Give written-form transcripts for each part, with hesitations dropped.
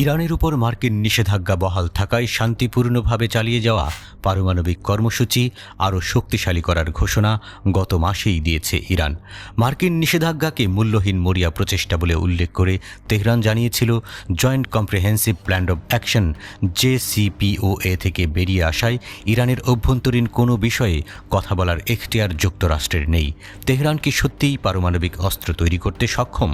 ইরানের উপর মার্কিন নিষেধাজ্ঞা বহাল থাকায় শান্তিপূর্ণভাবে চালিয়ে যাওয়া পারমাণবিক কর্মসূচি আরও শক্তিশালী করার ঘোষণা গত মাসেই দিয়েছে ইরান। মার্কিন নিষেধাজ্ঞাকে মূল্যহীন মরিয়া প্রচেষ্টা বলে উল্লেখ করে তেহরান জানিয়েছিল, joint comprehensive plan of action JCPOA থেকে বেরিয়ে আসায় ইরানের অভ্যন্তরীণ কোনো বিষয়ে কথা বলার এখতিয়ার যুক্তরাষ্ট্রের নেই। তেহরান কি সত্যিই পারমাণবিক অস্ত্র তৈরি করতে সক্ষম?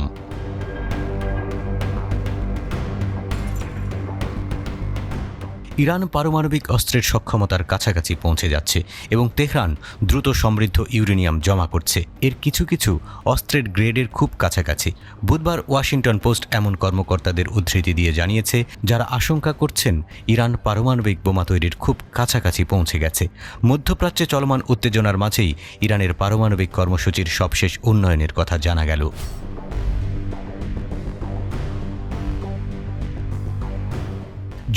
ইরান পারমাণবিক অস্ত্রের সক্ষমতার কাছাকাছি পৌঁছে যাচ্ছে এবং তেহরান দ্রুত সমৃদ্ধ ইউরেনিয়াম জমা করছে এর কিছু কিছু অস্ত্রের গ্রেডের খুব কাছাকাছি। বুধবার ওয়াশিংটন পোস্ট এমন কর্মকর্তাদের উদ্ধৃতি দিয়ে জানিয়েছে, যারা আশঙ্কা করছেন ইরান পারমাণবিক বোমা তৈরির খুব কাছাকাছি পৌঁছে গেছে। মধ্যপ্রাচ্যে চলমান উত্তেজনার মাঝেই ইরানের পারমাণবিক কর্মসূচির সবশেষ উন্নয়নের কথা জানা গেল।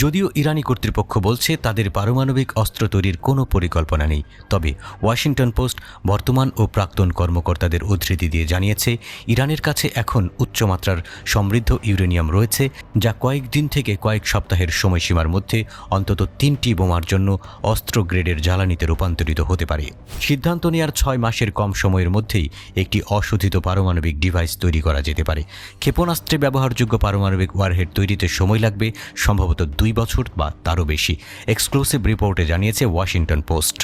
যদিও ইরানি কর্তৃপক্ষ বলছে তাদের পারমাণবিক অস্ত্র তৈরির কোনো পরিকল্পনা নেই, তবে ওয়াশিংটন পোস্ট বর্তমান ও প্রাক্তন কর্মকর্তাদের উদ্ধৃতি দিয়ে জানিয়েছে, ইরানের কাছে এখন উচ্চমাত্রার সমৃদ্ধ ইউরেনিয়াম রয়েছে, যা কয়েকদিন থেকে কয়েক সপ্তাহের সময়সীমার মধ্যে অন্তত 3টি বোমার জন্য অস্ত্র গ্রেডের জ্বালানিতে রূপান্তরিত হতে পারে। সিদ্ধান্ত নেওয়ার 6 মাসের কম সময়ের মধ্যেই একটি অশোধিত পারমাণবিক ডিভাইস তৈরি করা যেতে পারে। ক্ষেপণাস্ত্রে ব্যবহারযোগ্য পারমাণবিক ওয়ারহেড তৈরিতে সময় লাগবে সম্ভবত 2 বছর বা তারও বেশি, এক্সক্লুসিভ রিপোর্টে জানিয়েছে ওয়াশিংটন পোস্ট।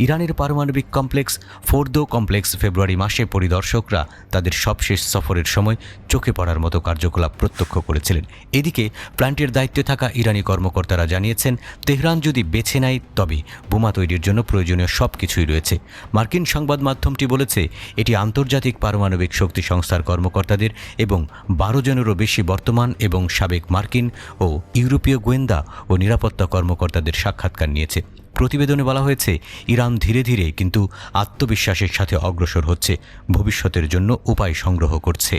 ইরানের পারমাণবিক কমপ্লেক্স ফোর্দো কমপ্লেক্স ফেব্রুয়ারি মাসে পরিদর্শকরা তাদের সবশেষ সফরের সময় চোখে পড়ার মতো কার্যকলাপ প্রত্যক্ষ করেছিলেন। এদিকে প্ল্যান্টের দায়িত্বে থাকা ইরানি কর্মকর্তারা জানিয়েছেন, তেহরান যদি বেছে নেয় তবে বোমা তৈরির জন্য প্রয়োজনীয় সব কিছুই রয়েছে। মার্কিন সংবাদ মাধ্যমটি বলেছে, এটি আন্তর্জাতিক পারমাণবিক শক্তি সংস্থার কর্মকর্তাদের এবং 12 জনেরও বেশি বর্তমান এবং সাবেক মার্কিন ও ইউরোপীয় গোয়েন্দা ও নিরাপত্তা কর্মকর্তাদের সাক্ষাৎকার নিয়েছে। প্রতিবেদনে বলা হয়েছে, ইরান ধীরে ধীরে কিন্তু আত্মবিশ্বাসের সাথে অগ্রসর হচ্ছে, ভবিষ্যতের জন্য উপায় সংগ্রহ করছে।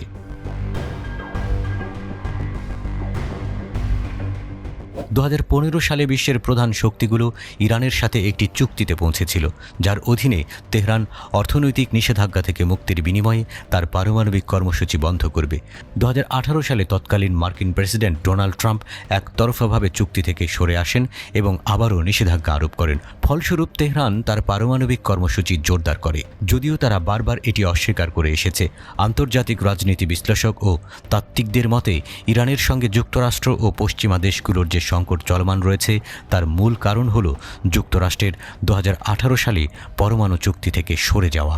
2015 সালে বিশ্বের প্রধান শক্তিগুলো ইরানের সাথে একটি চুক্তিতে পৌঁছেছিল, যার অধীনে তেহরান অর্থনৈতিক নিষেধাজ্ঞা থেকে মুক্তির বিনিময়ে তার পারমাণবিক কর্মসূচি বন্ধ করবে। 2018 সালে তৎকালীন মার্কিন প্রেসিডেন্ট ডোনাল্ড ট্রাম্প একতরফাভাবে চুক্তি থেকে সরে আসেন এবং আবারও নিষেধাজ্ঞা আরোপ করেন। ফলস্বরূপ তেহরান তার পারমাণবিক কর্মসূচি জোরদার করে, যদিও তারা বারবার এটি অস্বীকার করে এসেছে। আন্তর্জাতিক রাজনীতি বিশ্লেষক ও তাত্ত্বিকদের মতে, ইরানের সঙ্গে যুক্তরাষ্ট্র ও পশ্চিমা দেশগুলোর যে সংকট চলমান রয়েছে তার মূল কারণ হল যুক্তরাষ্ট্রের 2018 সালে পরমাণু চুক্তি থেকে সরে যাওয়া।